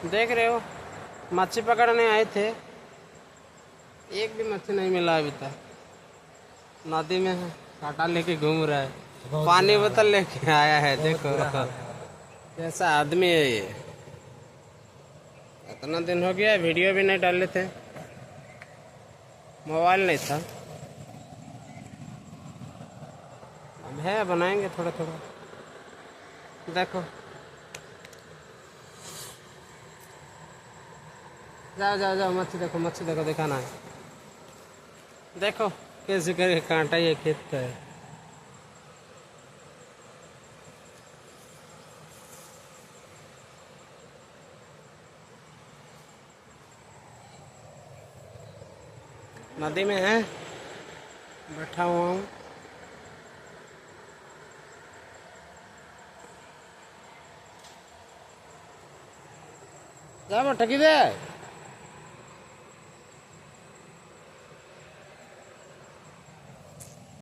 देख रहे हो, मच्छी पकड़ने आए थे, एक भी मच्छी नहीं मिला अभी तक। नदी में है, कांटा लेके घूम रहा है, पानी बोतल लेके आया है। देखो कैसा आदमी है ये। इतना दिन हो गया, वीडियो भी नहीं डाले थे, मोबाइल नहीं था। अब है, बनाएंगे थोड़ा थोड़ा। देखो जाओ जाओ जाओ, मच्छी देखो, दिखाना है। देखो कैसे करके कांटा ये खेत का है। नदी में है, बैठा हुआ हूँ। जा बेटा, किधर